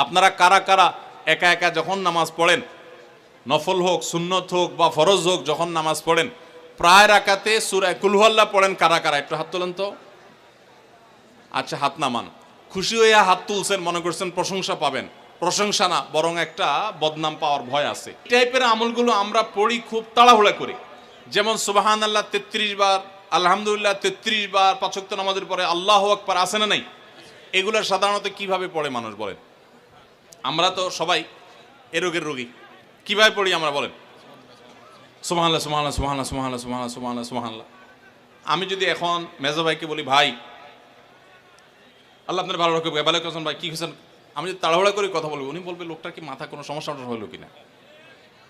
আপনারা কারা কারা একা একা যখন নামাজ পড়েন, নফল হোক, সুন্নত হোক বা ফরজ হোক, যখন নামাজ পড়েন প্রায় রাকাতে সূরা কুল হুয়াল্লাহ পড়েন কারা কারা? একটু হাত তোলেন তো। আচ্ছা, হাত নামান। খুশি হয়ে হাত তুলছেন, মনে করছেন প্রশংসা পাবেন। প্রশংসা না, বরং একটা বদনাম পাওয়ার ভয় আছে। এই টাইপের আমলগুলো আমরা পড়ি খুব তাড়াহুড়া করে। যেমন সুবহানাল্লাহ 33 বার, আলহামদুলিল্লাহ 33 বার, 5 ওয়াক্ত নামাজের পরে আল্লাহু আকবার আছে না নাই? এগুলো সাধারণত কিভাবে পড়ে মানুষ বলেন? আমরা তো সবাই এ রোগের রোগী। কিভাবে পড়ি আমরা বলেন? সুবহানাল্লাহ সুবহানাল্লাহ সুবহানাল্লাহ সুবহানাল্লাহ সুবহানাল্লাহ সুবহানাল্লাহ সুবহানাল্লাহ। আমি যদি এখন মেজো ভাইকে বলি, ভাই আল্লাহ আপনার ভালো রাখবে, ভালো আছেন ভাই, কি হয়েছেন, আমি যদি তাড়াহুড়া করে কথা বলবো, উনি বলবে লোকটার কি মাথা কোনো সমস্যা হলো কিনা।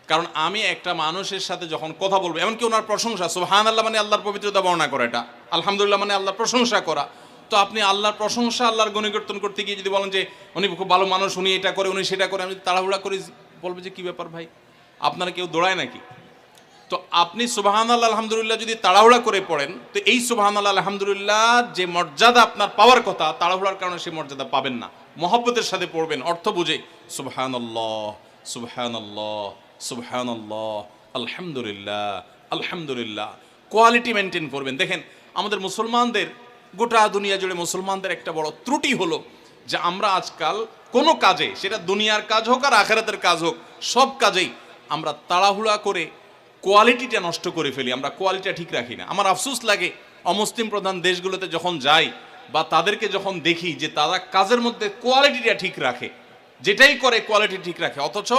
কারণ আমি একটা মানুষের সাথে যখন কথা বলবো, এমনকি ওনার প্রশংসা, সুবহানাল্লাহ মানে আল্লাহর পবিত্রতা বর্ণনা করা, এটা আলহামদুলিল্লাহ মানে আল্লাহর প্রশংসা করা। তো আপনি আল্লাহর প্রশংসা, আল্লাহর গুণকীর্তন করতে গিয়ে যদি বলেন যে উনি খুব ভালো মানুষ, উনি এটা করে, উনি সেটা করে, আমি তাড়াহুড়া করে বলবে যে কি ব্যাপার ভাই, আপনারা কেউ দৌড়ায় নাকি? তো আপনি সুবহানাল্লাহ আলহামদুলিল্লাহ যদি তাড়াহুড়া করে পড়েন, তো এই সুবহানাল্লাহ আলহামদুলিল্লাহ যে মর্যাদা আপনার পাওয়ার কথা, তাড়াহুড়ার কারণে সেই মর্যাদা পাবেন না। মহব্বতের সাথে পড়বেন, অর্থ বুঝে। সুবহানাল্লাহ সুবহানাল্লাহ সুবহানাল্লাহ আলহামদুলিল্লাহ আলহামদুলিল্লাহ। কোয়ালিটি মেনটেন করবেন। দেখেন, আমাদের মুসলমানদের, গোটা দুনিয়া জুড়ে মুসলমানদের একটা বড় ত্রুটি হলো যে আমরা আজকাল কোনো কাজে, সেটা দুনিয়ার কাজ হোক আর আখিরাতের কাজ হোক, সব কাজেই আমরা তাড়াহুড়া করে কোয়ালিটিটা নষ্ট করে ফেলি। আমরা কোয়ালিটিটা ঠিক রাখি না। আমার আফসোস লাগে অমুসলিম প্রধান দেশগুলোতে যখন যাই বা তাদেরকে যখন দেখি যে তারা কাজের মধ্যে কোয়ালিটিটা ঠিক রাখে, যেটাই করে কোয়ালিটি ঠিক রাখে। অথচ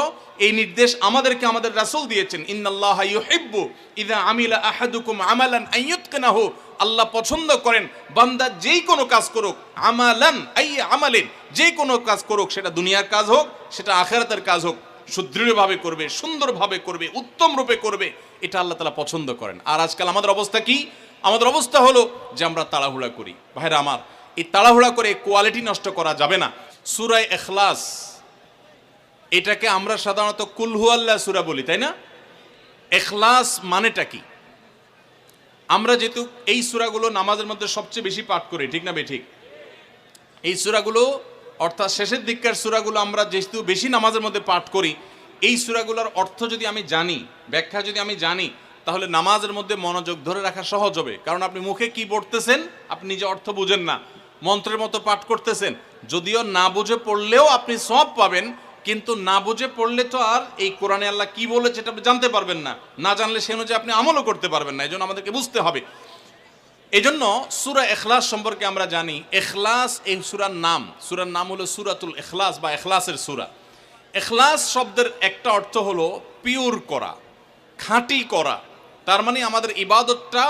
এই নির্দেশ আমাদেরকে আমাদের রাসূল দিয়েছেন, ইন্নাল্লাহা ইউহিব্বু ইযা আমিলা আহাদুকুম আমালান আন ইউতকিনাহু। আল্লাহ পছন্দ করেন বান্দা যেই কোনো কাজ করুক, আমালান আই আমালিন, যেই কোনো কাজ করুক, সেটা দুনিয়ার কাজ হোক, সেটা আখিরাতের কাজ হোক, সুদৃঢ়ভাবে করবে, সুন্দরভাবে করবে, উত্তম রূপে করবে। এটা আল্লাহ তাআলা পছন্দ করেন। আর আজকাল আমাদের অবস্থা কি? আমাদের অবস্থা হলো যে আমরা তাড়াহুড়া করি। ভাইরা আমার, এই তাড়াহুড়া করে কোয়ালিটি নষ্ট করা যাবে না। সূরা ইখলাস, এটাকে আমরা সাধারণত কুল হুয়াল্লাহ সূরা বলি, তাই না? ইখলাস মানেটা কি? আমরা যেহেতু এই সূরাগুলো নামাজের মধ্যে সবচেয়ে বেশি পাঠ করি, ঠিক না বেঠিক? এই সূরাগুলো অর্থাৎ শেষের দিককার সূরাগুলো আমরা যেহেতু বেশি নামাজের মধ্যে পাঠ করি, এই সূরাগুলোর অর্থ যদি আমি জানি, ব্যাখ্যা যদি আমি জানি, তাহলে নামাজের মধ্যে মনোযোগ ধরে রাখা সহজ হবে। কারণ আপনি মুখে কি পড়তেছেন, আপনি নিজে অর্থ বুঝেন না, মন্ত্রের মতো পাঠ করতেছেন। যদিও না বুঝে পড়লেও আপনি সওয়াব পাবেন, কিন্তু না বুঝে পড়লে তো আর এই কোরআনে আল্লাহ কি বলেছে এটা আপনি জানতে পারবেন না। না জানলে সে অনুযায়ী আপনি আমলও করতে পারবেন না। এই জন্য আমাদেরকে বুঝতে হবে। এই জন্য সূরা ইখলাস সম্পর্কে আমরা জানি। ইখলাস এই সূরার নাম হলো সূরাতুল ইখলাস বা ইখলাসের সূরা। ইখলাস শব্দের একটা অর্থ হলো পিওর করা, খাঁটি করা। তার মানে আমাদের ইবাদতটা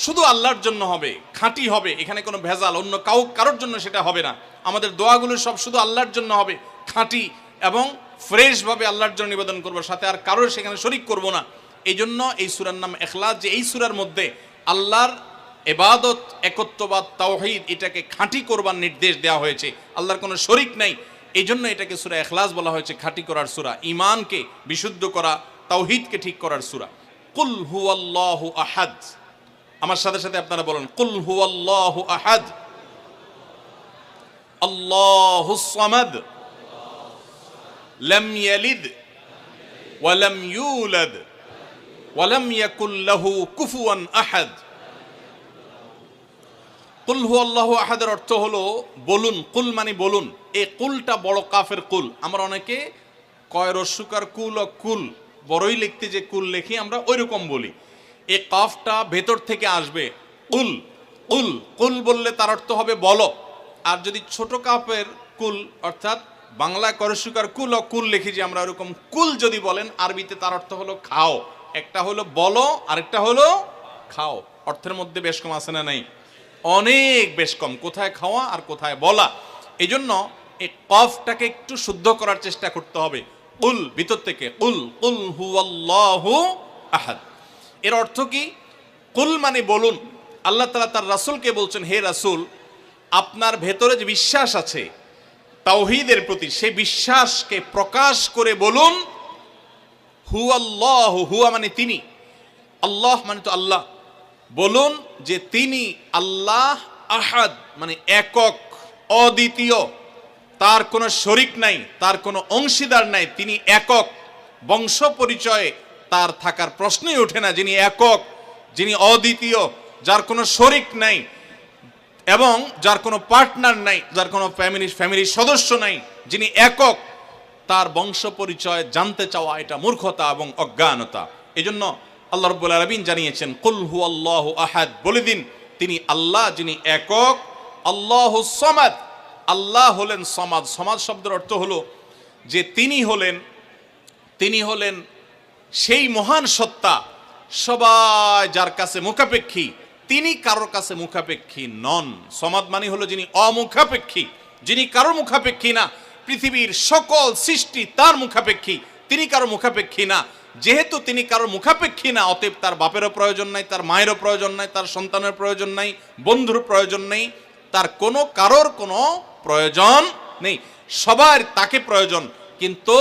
শুধু আল্লাহর জন্য হবে, খাঁটি হবে, এখানে কোনো ভেজাল অন্য কারোর জন্য সেটা হবে না। আমাদের দোয়াগুলো সব শুধু আল্লাহর জন্য হবে, খাঁটি এবং ফ্রেশভাবে আল্লাহর জন্য নিবেদন করবো, সাথে আর কারোর সেখানে শরিক করব না। এই জন্য এই সূরার নাম ইখলাস। যে এই সূরার মধ্যে আল্লাহর ইবাদত, একত্ববাদ, তাওহীদ, এটাকে খাঁটি করবার নির্দেশ দেওয়া হয়েছে। আল্লাহর কোনো শরিক নাই, এই জন্য এটাকে সূরা ইখলাস বলা হয়েছে, খাঁটি করার সূরা, ঈমানকে বিশুদ্ধ করা, তাওহীদকে ঠিক করার সূরা। কুল হুয়াল্লাহু আহাদ। আমার সাথে সাথে আপনারা বলেন, কুল হুয়াল্লাহু আহাদ, আল্লাহুস সামাদ, লাম ইয়ালিদ ওয়া লাম ইউলাদ ওয়া লাম ইয়াকুল লাহু কুফুয়ান আহাদ। কুল হুয়াল্লাহু আহাদের অর্থ হলো বলুন। কুল মানে বলুন। এই কুলটা বড় কাফের কুল। আমরা অনেকে কয় রস্যকার কুল ও কুল, বড়ই লিখতে যে কুল লিখি আমরা ওইরকম বলি। এই কাফটা ভেতর থেকে আসবে। কুল কুল কুল বললে তার অর্থ হবে বলো। আর যদি ছোট কাফের কুল অর্থাৎ বাংলা করস্যকার কুল ও কুল লিখি যে আমরা ওরকম কুল যদি বলেন, আরবিতে তার অর্থ হলো খাও। একটা হলো বলো, আরেকটা হলো খাও। অর্থের মধ্যে বেশ কম আছে না নাই? অনেক বেশ কম। কোথায় খাওয়া আর কোথায় বলা। এই জন্য এই কফটাকে একটু শুদ্ধ করার চেষ্টা করতে হবে। কুল ভিতর থেকে, কুল কুল হুয়াল্লাহু আহাদ। এর অর্থ কি? কুল মানে বলুন। আল্লাহ তাআলা তার রাসূলকে বলছেন, হে রাসূল, আপনার ভেতরে যে বিশ্বাস আছে তাওহীদের প্রতি, সেই বিশ্বাসকে প্রকাশ করে বলুন, হুয়াল্লাহু, হুয়া মানে তিনি, আল্লাহ মানে তো আল্লাহ। বলুন যে তিনি আল্লাহ, আহাদ মানে একক, অদ্বিতীয়, তার কোনো শরিক নাই, তার কোনো অংশীদার নাই, তিনি একক। বংশ পরিচয়ে তার থাকার প্রশ্নই ওঠে না। যিনি একক, যিনি অদ্বিতীয়, যার কোনো শরিক নাই এবং যার কোনো পার্টনার নাই, যার কোনো ফ্যামিলির সদস্য নাই, যিনি একক, তার বংশ পরিচয় জানতে চাওয়া এটা মূর্খতা এবং অজ্ঞানতা। এজন্য আল্লাহ রাব্বুল আলামিন জানিয়েছেন, কুল হুয়াল্লাহু আহাদ, বলে দিন তিনি আল্লাহ যিনি একক, আল্লাহুস সামাদ, আল্লাহ হলেন সমাদ। সমাদ শব্দের অর্থ হলো যে তিনি হলেন সেই মহান সত্তা, সবাই যার কাছে মুখাপেক্ষী, তিনি কারোর কাছে মুখাপেক্ষী নন। সমাদ মানে হলো যিনি অমুখাপেক্ষী, যিনি কারোর মুখাপেক্ষী না। পৃথিবীর সকল সৃষ্টি তার মুখাপেক্ষী, তিনি কারো মুখাপেক্ষী না। যেহেতু তিনি কারোর মুখাপেক্ষী না, অতএব তার বাপেরও প্রয়োজন নাই, তার মায়েরও প্রয়োজন নাই, তার সন্তানের প্রয়োজন নাই, বন্ধুর প্রয়োজন নেই, তার কারোর কোনো প্রয়োজন নেই। সবার তাকে প্রয়োজন, কিন্তু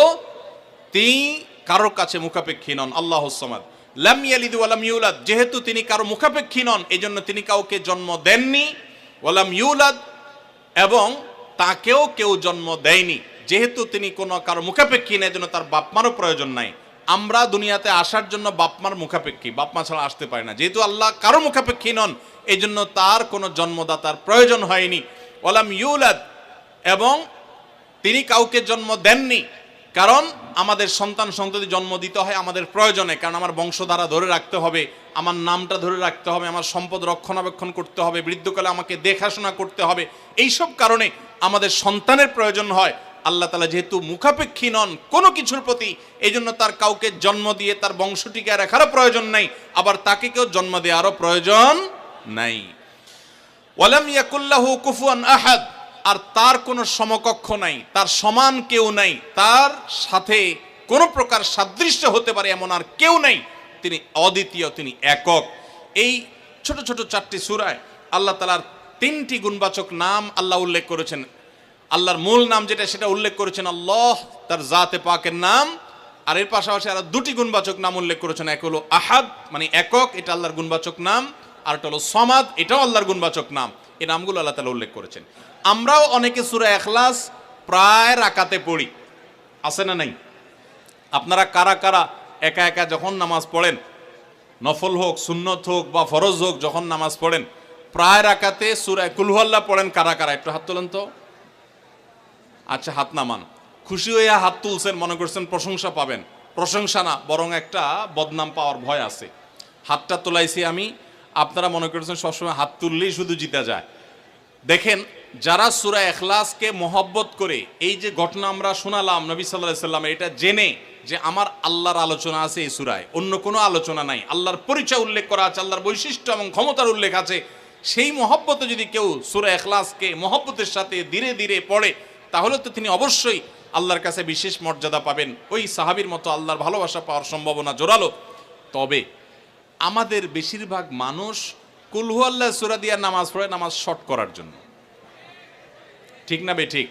তিনি কারোর কাছে মুখাপেক্ষী নন। আল্লাহুস সামাদ, লাম ইয়ালিদ ওয়া লাম ইউলাদ, যেহেতু তিনি কারো মুখাপেক্ষী নন, এজন্য তিনি কাউকে জন্ম দেননি। ওয়া লাম ইউলাদ, এবং তাকেও কেউ জন্ম দেয়নি। যেহেতু তিনি কোনো কারো মুখাপেক্ষী না, এজন্য তার বাপমারও প্রয়োজন নাই। আমরা দুনিয়াতে আসার জন্য বাপমার মুখাপেক্ষী, বাপমা ছাড়া আসতে পারে না। যেহেতু আল্লাহ কারো মুখাপেক্ষী নন, এই জন্য তার কোনো জন্মদাতার প্রয়োজন হয়নি। ওয়া লাম ইউলাদ, এবং তিনি কাউকে জন্ম দেননি। কারণ আমাদের সন্তান সন্ততি জন্ম দিতে হয় আমাদের প্রয়োজনে, কারণ আমার বংশধারা ধরে রাখতে হবে, আমার নামটা ধরে রাখতে হবে, আমার সম্পদ রক্ষণাবেক্ষণ করতে হবে, বৃদ্ধকালে আমাকে দেখাশোনা করতে হবে। এইসব কারণে আমাদের সন্তানের প্রয়োজন হয়। আল্লাহ তাআলা যেহেতু মুখাপেক্ষী নন কোনো কিছুর প্রতি, এই জন্য তার কাউকে জন্ম দিয়ে তার বংশটিকে রাখারও প্রয়োজন নাই, আবার তাকে কেউ জন্ম দেওয়ারও প্রয়োজন নাই। ওয়ালাম ইয়াকুল্লাহু কুফুয়ান আহাদ, আর তার কোনো সমকক্ষ নাই, তার সমান কেউ নাই, তার সাথে কোনো প্রকার সাদৃশ্য হতে পারে এমন আর কেউ নাই। তিনি অদ্বিতীয়, তিনি একক। এই ছোট ছোট 4টি সূরায় আল্লাহ তাআলার 3টি গুণবাচক নাম আল্লাহ উল্লেখ করেছেন। আল্লাহর মূল নাম যেটা, সেটা উল্লেখ করেছেন আল্লাহ, তার জাতে পাকের নাম। আর এর পাশাপাশি আরো 2টি গুণবাচক নাম উল্লেখ করেছেন। এক হলো আহাদ, মানে একক, এটা আল্লাহর গুণবাচক নাম। আর একটা হলো সমাদ, এটাও আল্লাহর গুণবাচক নাম। এই নামগুলো আল্লাহ তাআলা উল্লেখ করেছেন। আমরাও অনেকে সূরা ইখলাস প্রায় রাকাতে পড়ি, আছে না নাই? আপনারা কারা কারা একা একা যখন নামাজ পড়েন, নফল হোক, সুন্নত হোক বা ফরজ হোক, যখন নামাজ পড়েন প্রায় রাকাতে সূরা কুল হুয়াল্লাহ পড়েন কারা কারা? একটু হাত তোলেন তো। আচ্ছা, হাত নামান। খুশি হয়ে হাত তুলছেন, মনে করছেন প্রশংসা পাবেন। প্রশংসা না, বরং একটা বদনাম পাওয়ার ভয় আছে। হাতটা তোলাইছি আমি, আপনারা মনে করছেন সবসময় হাত তুললেই শুধু জিতা যায়। দেখেন, যারা সূরা ইখলাসকে মহব্বত করে, এই যে ঘটনা আমরা শোনালাম নবী সাল্লাল্লাহু আলাইহি ওয়াসাল্লাম, এটা জেনে যে আমার আল্লাহর আলোচনা আছে এই সূরায়, অন্য কোনো আলোচনা নাই, আল্লাহর পরিচয় উল্লেখ করা আছে, আল্লাহর বৈশিষ্ট্য এবং ক্ষমতার উল্লেখ আছে, সেই মহব্বতে যদি কেউ সূরা ইখলাসকে মহব্বতের সাথে ধীরে ধীরে পড়ে, তাহলে তো তিনি অবশ্যই আল্লাহর কাছে বিশেষ মর্যাদা পাবেন। ওই সাহাবীর মতো আল্লাহর ভালোবাসা পাওয়ার সম্ভাবনা জোরালো। তবে আমাদের বেশিরভাগ মানুষ কুল হুয়াল্লাহ সূরা দিয়ে নামাজ পড়ে নামাজ শর্ট করার জন্য, ঠিক না বেঠিক?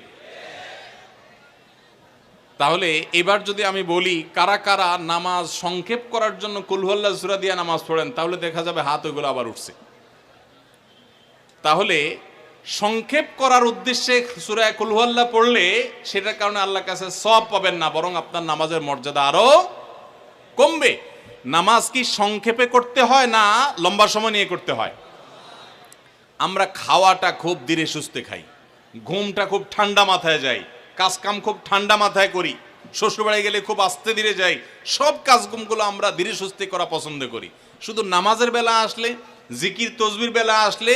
তাহলে এবার যদি আমি বলি কারা কারা নামাজ সংক্ষেপ করার জন্য কুল হুয়াল্লাহ সূরা দিয়ে নামাজ পড়েন, তাহলে দেখা যাবে হাত ওইগুলো আবার উঠছে। তাহলে সংক্ষেপ করার উদ্দেশ্যে সূরা কুল হুয়াল্লাহ পড়লে সেটার কারণে আল্লাহর কাছে সওয়াব পাবেন না, বরং আপনার নামাজের মর্যাদা আরো কমবে। নামাজ কি সংক্ষেপে করতে হয় না লম্বা সময় নিয়ে করতে হয়? আমরা খাওয়াটা খুব ধীরে সুস্থে খাই, ঘুমটা খুব ঠান্ডা মাথায় যাই, কাজকাম খুব ঠান্ডা মাথায় করি, শ্বশুরবাড়ি গেলে খুব আস্তে ধীরে যাই, সব কাজগুলো আমরা ধীরে সুস্থে করা পছন্দ করি। শুধু নামাজের বেলা আসলে, জিকির তসবির বেলা আসলে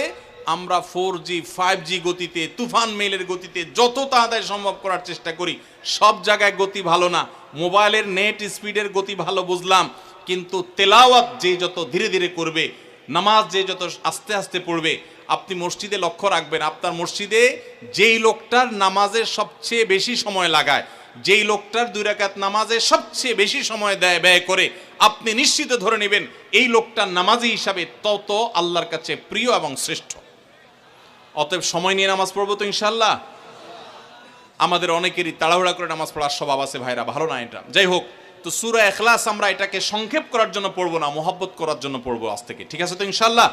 আমরা 4G 5G গতিতে, তুফান মেইলের গতিতে যত তাড়াতাড়ি সম্ভব করার চেষ্টা করি। সব জায়গায় গতি ভালো না, মোবাইলের নেট স্পিডের গতি ভালো বুঝলাম, কিন্তু তেলাওয়াত যে যত ধীরে ধীরে করবে, নামাজ যে যত আস্তে আস্তে পড়বে, আপনি মসজিদে লক্ষ্য রাখবেন, আপনার মসজিদে যেই লোকটার নামাজের সবচেয়ে বেশি সময় লাগায়, যেই লোকটার 2 রাকাত নামাজে সবচেয়ে বেশি সময় ব্যয় করে, আপনি নিশ্চিত ধরে নেবেন এই লোকটার নামাজি হিসাবে তত আল্লাহর কাছে প্রিয় এবং শ্রেষ্ঠ। অতএব সময় নিয়ে নামাজ পড়বো তো ইনশাআল্লাহ। আমাদের অনেকেরই তাড়াহুড়া করে নামাজ পড়ার স্বভাব আছে ভাইরা, ভালো না এটা। যাই হোক, তো সূরা ইখলাস আমরা এটাকে সংক্ষেপ করার জন্য পড়বো না, মহব্বত করার জন্য পড়বো আজ থেকে, ঠিক আছে তো ইনশাআল্লাহ।